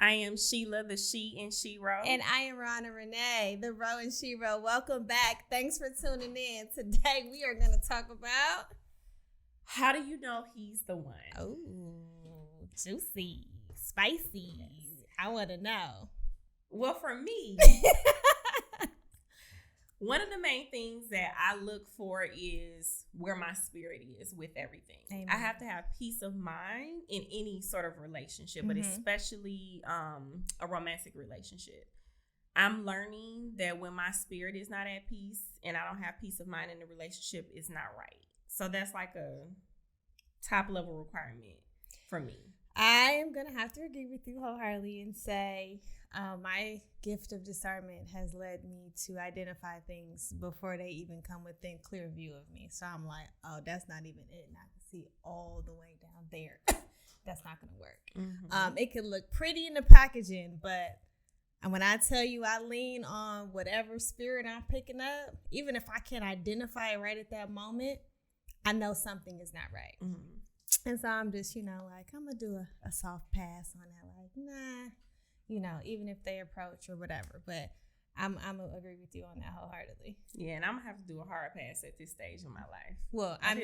I am Sheila, the She and SheRo. And I am Rana Renee, the Ro and SheRo. Welcome back. Thanks for tuning in. Today we are going to talk about... How do you know he's the one? Oh, juicy, spicy. I want to know. Well, for me, one of the main things that I look for is where my spirit is with everything. Amen. I have to have peace of mind in any sort of relationship, but especially a romantic relationship. I'm learning that when my spirit is not at peace and I don't have peace of mind in the relationship, it's not right. So that's like a top level requirement for me. I am going to have to agree with you wholeheartedly and say my gift of discernment has led me to identify things before they even come within clear view of me. So I'm like, oh, that's not even it. And I can see all the way down there. That's not going to work. Mm-hmm. It can look pretty in the packaging, but when I tell you I lean on whatever spirit I'm picking up, even if I can't identify it right at that moment, I know something is not right. Mm-hmm. And so I'm just, I'm going to do a soft pass on that. Like, nah, even if they approach or whatever. But I'm going to agree with you on that wholeheartedly. Yeah, and I'm going to have to do a hard pass at this stage of my life. Well, I did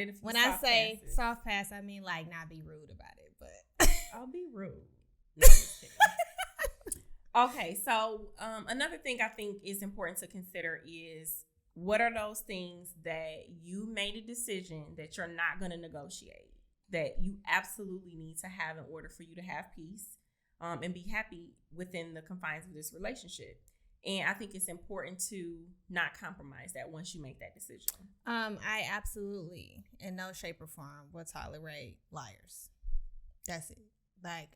a few when I say passes. Soft pass, I mean, like, not be rude about it. But I'll be rude. No, I'm just kidding. Okay, so another thing I think is important to consider is, what are those things that you made a decision that you're not going to negotiate, that you absolutely need to have in order for you to have peace and be happy within the confines of this relationship? And I think it's important to not compromise that once you make that decision. I absolutely, in no shape or form, will tolerate liars. That's it. Like,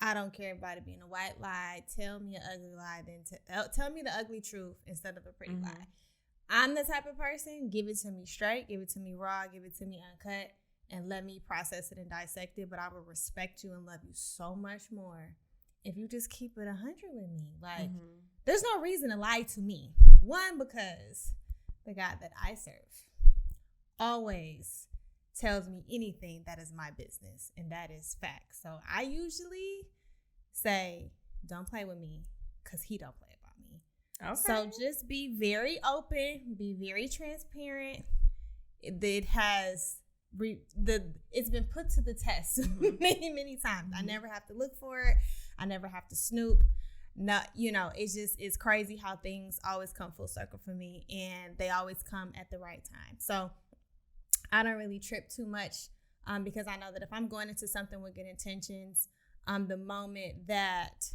I don't care about it being a white lie. Tell me an ugly lie, then tell me the ugly truth instead of a pretty lie. I'm the type of person, give it to me straight, give it to me raw, give it to me uncut, and let me process it and dissect it. But I will respect you and love you so much more if you just keep it 100 with me. Like, there's no reason to lie to me. One, because the God that I serve always tells me anything that is my business, and that is fact. So I usually say, don't play with me, because he don't play about me. Okay. So just be very open, be very transparent. It's been put to the test many, many times. I never have to look for it. I never have to snoop. No, it's crazy how things always come full circle for me, and they always come at the right time. So I don't really trip too much because I know that if I'm going into something with good intentions, the moment that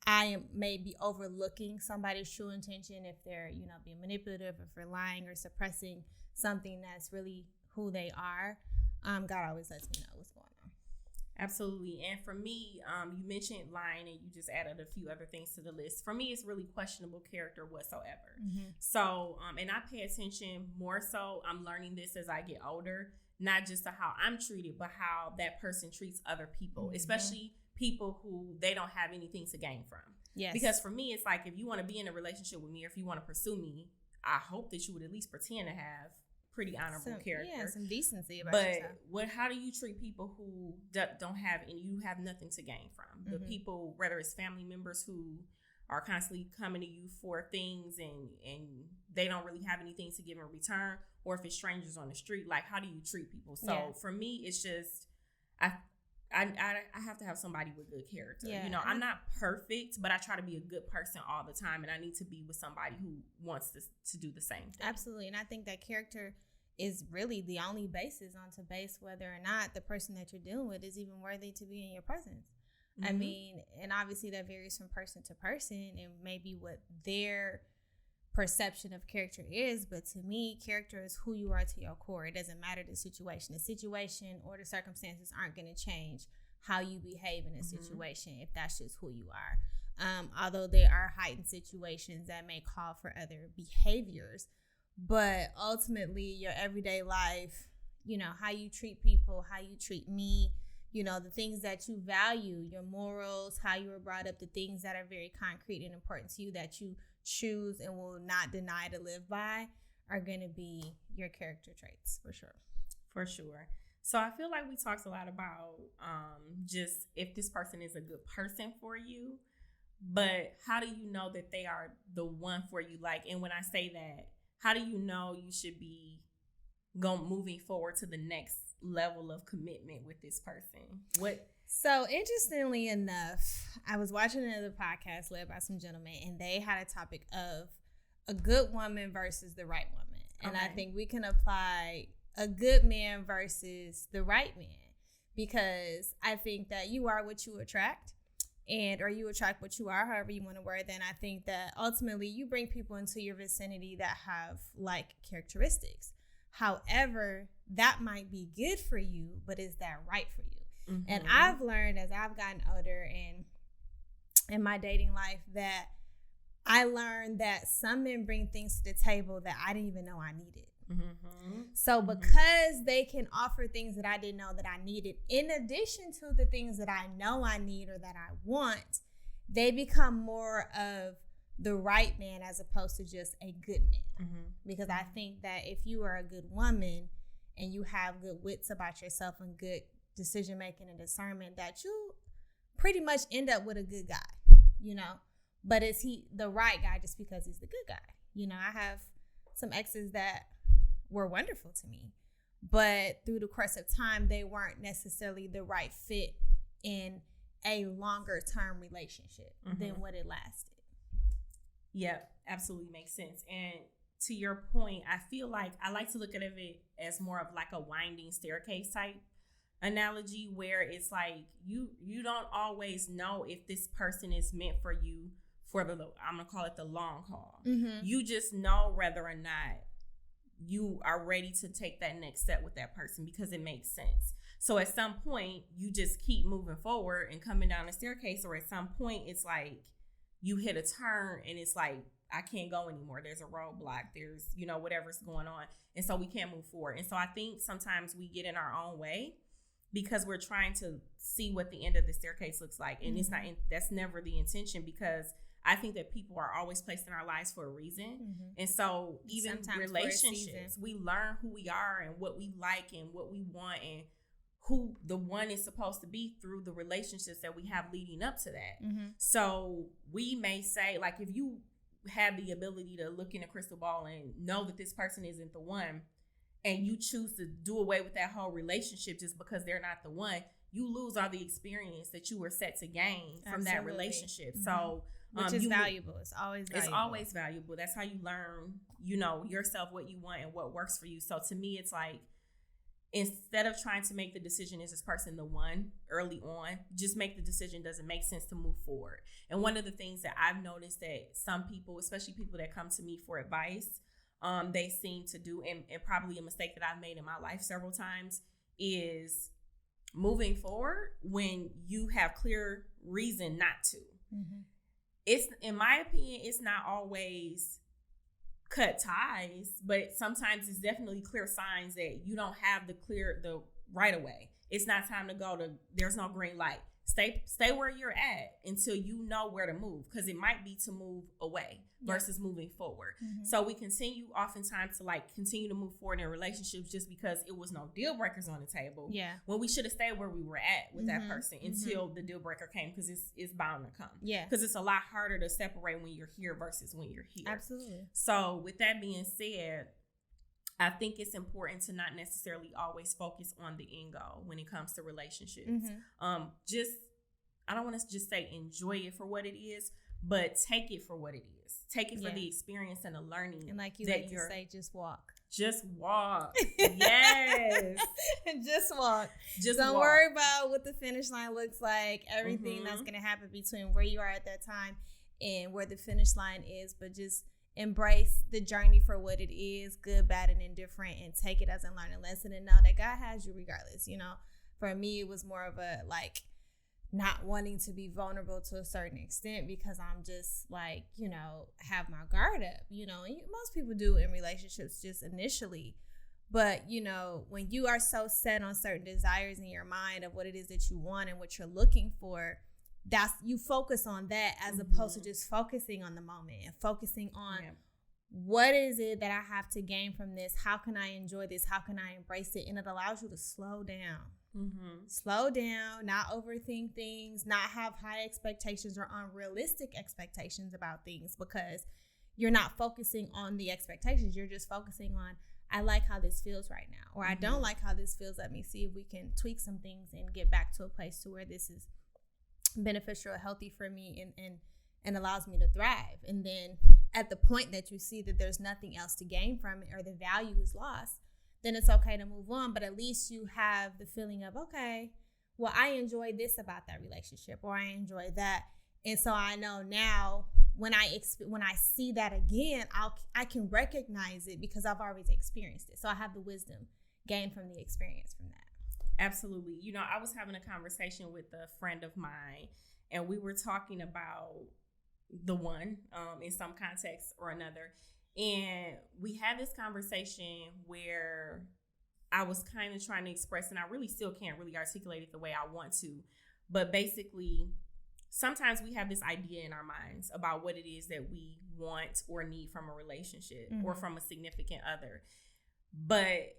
I am maybe overlooking somebody's true intention, if they're, being manipulative, if they're lying or suppressing something that's really who they are, God always lets me know what's going on. Absolutely. And for me, you mentioned lying and you just added a few other things to the list. For me, it's really questionable character whatsoever. Mm-hmm. So, and I pay attention more so. I'm learning this as I get older, not just to how I'm treated, but how that person treats other people, especially people who they don't have anything to gain from. Yes. Because for me, it's like, if you want to be in a relationship with me, or if you want to pursue me, I hope that you would at least pretend to have pretty honorable character. Yeah, some decency about yourself. But how do you treat people who don't have, and you have nothing to gain from? The people, whether it's family members who are constantly coming to you for things and they don't really have anything to give in return, or if it's strangers on the street, like, how do you treat people? So for me, it's just, I have to have somebody with good character. Yeah. I'm not perfect, but I try to be a good person all the time, and I need to be with somebody who wants to do the same thing. Absolutely. And I think that character is really the only basis on to base whether or not the person that you're dealing with is even worthy to be in your presence. I mean, and obviously that varies from person to person and maybe what their perception of character is, but to me, character is who you are to your core. It doesn't matter the situation. The situation or the circumstances aren't going to change how you behave in a situation if that's just who you are. Although there are heightened situations that may call for other behaviors, but ultimately your everyday life, how you treat people, how you treat me, the things that you value, your morals, how you were brought up, the things that are very concrete and important to you that you choose and will not deny to live by are going to be your character traits for sure. For sure. So I feel like we talked a lot about just if this person is a good person for you, but how do you know that they are the one for you? Like, and when I say that, how do you know you should be moving forward to the next level of commitment with this person? What? So interestingly enough, I was watching another podcast led by some gentlemen, and they had a topic of a good woman versus the right woman. And I think we can apply a good man versus the right man, because I think that you are what you attract, or you attract what you are, however you want to word it. And I think that ultimately you bring people into your vicinity that have like characteristics. However, that might be good for you, but is that right for you? Mm-hmm. And I've learned as I've gotten older and in my dating life that I learned that some men bring things to the table that I didn't even know I needed. Mm-hmm. So because they can offer things that I didn't know that I needed, in addition to the things that I know I need or that I want, they become more of the right man as opposed to just a good man. Mm-hmm. Because I think that if you are a good woman and you have good wits about yourself and good decision making and discernment, that you pretty much end up with a good guy, you know. But is he the right guy just because he's the good guy? You know, I have some exes that were wonderful to me, but through the course of time, they weren't necessarily the right fit in a longer term relationship than what it lasted. Yeah, absolutely makes sense. And to your point, I feel like I like to look at it as more of like a winding staircase type analogy, where it's like you don't always know if this person is meant for you for the, I'm gonna call it the long haul. Mm-hmm. You just know whether or not you are ready to take that next step with that person because it makes sense. So at some point you just keep moving forward and coming down the staircase, or at some point it's like you hit a turn and it's like, I can't go anymore. There's a roadblock. There's, you know, whatever's going on. And so we can't move forward. And so I think sometimes we get in our own way because we're trying to see what the end of the staircase looks like. And it's not, that's never the intention, because I think that people are always placed in our lives for a reason. Mm-hmm. And so even sometimes relationships, we learn who we are and what we like and what we want and who the one is supposed to be through the relationships that we have leading up to that. Mm-hmm. So we may say, like, if you have the ability to look in a crystal ball and know that this person isn't the one, and you choose to do away with that whole relationship just because they're not the one, you lose all the experience that you were set to gain from that relationship. Mm-hmm. So which is valuable. It's always valuable. It's always valuable. That's how you learn, you know, yourself, what you want and what works for you. So to me, it's like, instead of trying to make the decision, is this person the one early on, just make the decision, does it make sense to move forward? And one of the things that I've noticed that some people, especially people that come to me for advice, they seem to do, and probably a mistake that I've made in my life several times, is moving forward when you have clear reason not to. Mm-hmm. It's, in my opinion, it's not always cut ties, but sometimes it's definitely clear signs that you don't have the right away. It's not time to go to, there's no green light. Stay where you're at until you know where to move, because it might be to move away versus moving forward. Mm-hmm. So we continue oftentimes to like continue to move forward in relationships just because it was no deal breakers on the table. Yeah. When we should have stayed where we were at with that person until the deal breaker came, because it's bound to come. Yeah. Because it's a lot harder to separate when you're here versus when you're here. Absolutely. So with that being said, I think it's important to not necessarily always focus on the end goal when it comes to relationships. Mm-hmm. I don't want to just say enjoy it for what it is, but take it for what it is. Take it for the experience and the learning. And like you like to say, just walk. Just walk. Yes. Just walk. Don't worry about what the finish line looks like, everything that's going to happen between where you are at that time and where the finish line is, but just embrace the journey for what it is, good, bad, and indifferent, and take it as a learning lesson and know that God has you regardless. You know, for me, it was more of a like not wanting to be vulnerable to a certain extent because I'm just like, you know, have my guard up, you know, and most people do in relationships just initially. But, you know, when you are so set on certain desires in your mind of what it is that you want and what you're looking for, that's, you focus on that as opposed to just focusing on the moment and focusing on what is it that I have to gain from this? How can I enjoy this? How can I embrace it? And it allows you to slow down. Slow down, not overthink things, not have high expectations or unrealistic expectations about things, because you're not focusing on the expectations. You're just focusing on, I like how this feels right now, or I don't like how this feels. Let me see if we can tweak some things and get back to a place to where this is beneficial or healthy for me and allows me to thrive. And then at the point that you see that there's nothing else to gain from it, or the value is lost, then it's okay to move on. But at least you have the feeling of, okay, well, I enjoy this about that relationship, or I enjoy that. And so I know now when I see that again, I can recognize it because I've already experienced it. So I have the wisdom gained from the experience from that. Absolutely. You know, I was having a conversation with a friend of mine, and we were talking about the one in some context or another. And we had this conversation where I was kind of trying to express, and I really still can't really articulate it the way I want to, but basically, sometimes we have this idea in our minds about what it is that we want or need from a relationship or from a significant other, but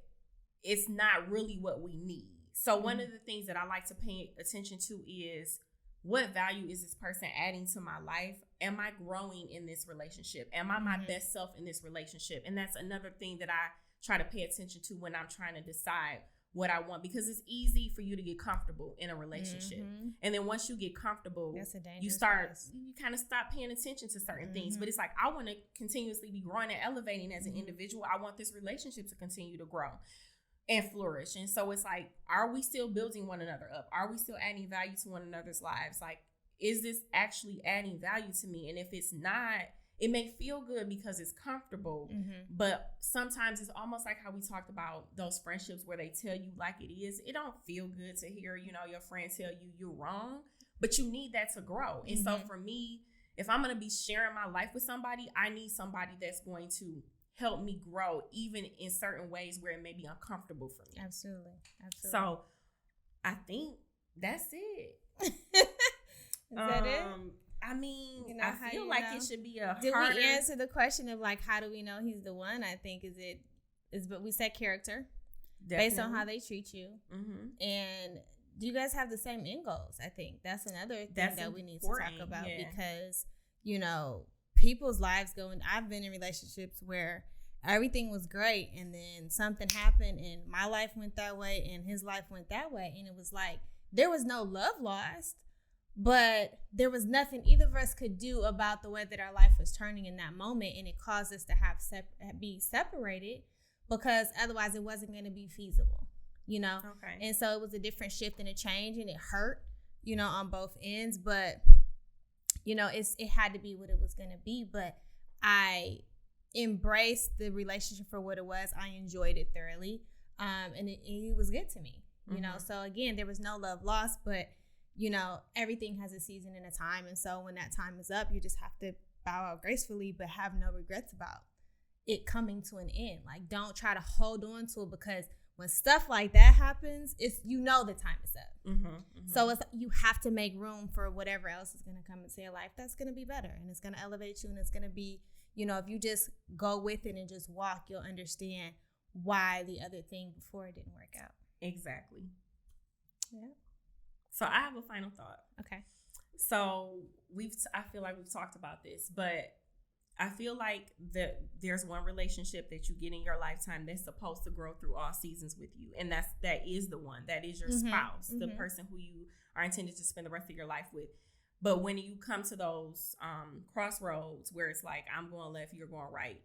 it's not really what we need. So one of the things that I like to pay attention to is, what value is this person adding to my life? Am I growing in this relationship? Am I my best self in this relationship? And that's another thing that I try to pay attention to when I'm trying to decide what I want, because it's easy for you to get comfortable in a relationship. And then once you get comfortable, you kind of stop paying attention to certain things. But it's like, I want to continuously be growing and elevating as an individual. I want this relationship to continue to grow and flourish. And so it's like, are we still building one another up? Are we still adding value to one another's lives? Like, is this actually adding value to me? And if it's not, it may feel good because it's comfortable, but sometimes it's almost like how we talked about those friendships where they tell you like it is. It don't feel good to hear, you know, your friend tell you you're wrong, but you need that to grow. And so for me, if I'm going to be sharing my life with somebody, I need somebody that's going to help me grow, even in certain ways where it may be uncomfortable for me. Absolutely. So I think that's it. Is that it? I mean, you know, I feel like it should be a Did harder... we answer the question of like, how do we know he's the one? I think but we said character. Definitely. Based on how they treat you. And do you guys have the same end goals? I think that's another thing that we need to talk about, because, you know, people's lives I've been in relationships where everything was great, and then something happened and my life went that way and his life went that way. And it was like, there was no love lost, but there was nothing either of us could do about the way that our life was turning in that moment. And it caused us to be separated, because otherwise it wasn't going to be feasible, you know? Okay. And so it was a different shift and a change, and it hurt, you know, on both ends. But, you know, it had to be what it was going to be. But I embraced the relationship for what it was. I enjoyed it thoroughly. And it was good to me, you know? So again, there was no love lost, but, you know, everything has a season and a time. And so when that time is up, you just have to bow out gracefully, but have no regrets about it coming to an end. Like, don't try to hold on to it, because when stuff like that happens, it's, you know, the time is up. So you have to make room for whatever else is going to come into your life that's going to be better, and it's going to elevate you, and it's going to be, you know, if you just go with it and just walk, you'll understand why the other thing before it didn't work out. Exactly. Yeah. So I have a final thought. Okay. So I feel like we've talked about this, but I feel like there's one relationship that you get in your lifetime that's supposed to grow through all seasons with you. And that is the one. That is your spouse, the person who you are intended to spend the rest of your life with. But when you come to those crossroads where it's like, I'm going left, you're going right,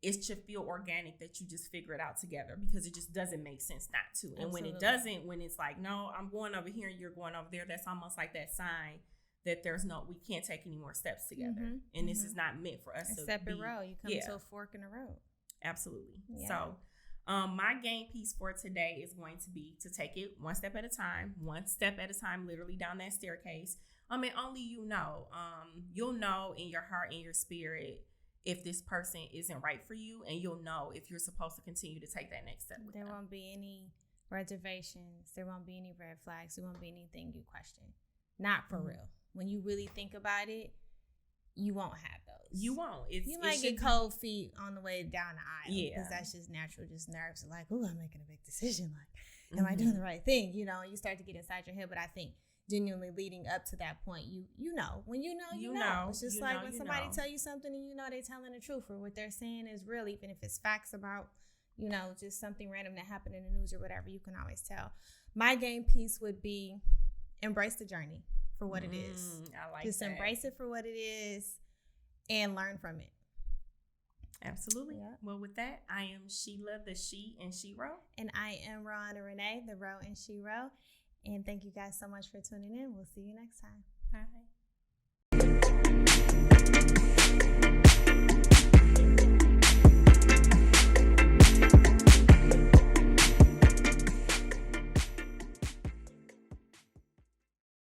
it should feel organic that you just figure it out together, because it just doesn't make sense not to. And when it doesn't, when it's like, no, I'm going over here and you're going over there, that's almost like that sign that we can't take any more steps together. And this is not meant for us to be. A separate road. You come to a fork in the road. Absolutely. Yeah. So my game piece for today is going to be to take it one step at a time, literally down that staircase. I mean, only you'll know in your heart and your spirit if this person isn't right for you, and you'll know if you're supposed to continue to take that next step with them. There won't be any reservations. There won't be any red flags. There won't be anything you question. Not for real. When you really think about it, you won't have those. You won't. You might get cold feet on the way down the aisle. Yeah. Because that's just natural, just nerves. Like, oh, I'm making a big decision. Like, am I doing the right thing? You know, you start to get inside your head. But I think genuinely leading up to that point, you know. When you know. It's just like when somebody tell you something and you know they telling the truth or what they're saying is real, even if it's facts about, you know, just something random that happened in the news or whatever, you can always tell. My game piece would be embrace the journey for what it is. I like just that. Embrace it for what it is and learn from it. Absolutely. Yeah. Well, with that, I am Sheila, the She and SheRo. And I am Ron and Renee, the Ro and SheRo. And thank you guys so much for tuning in. We'll see you next time. Bye.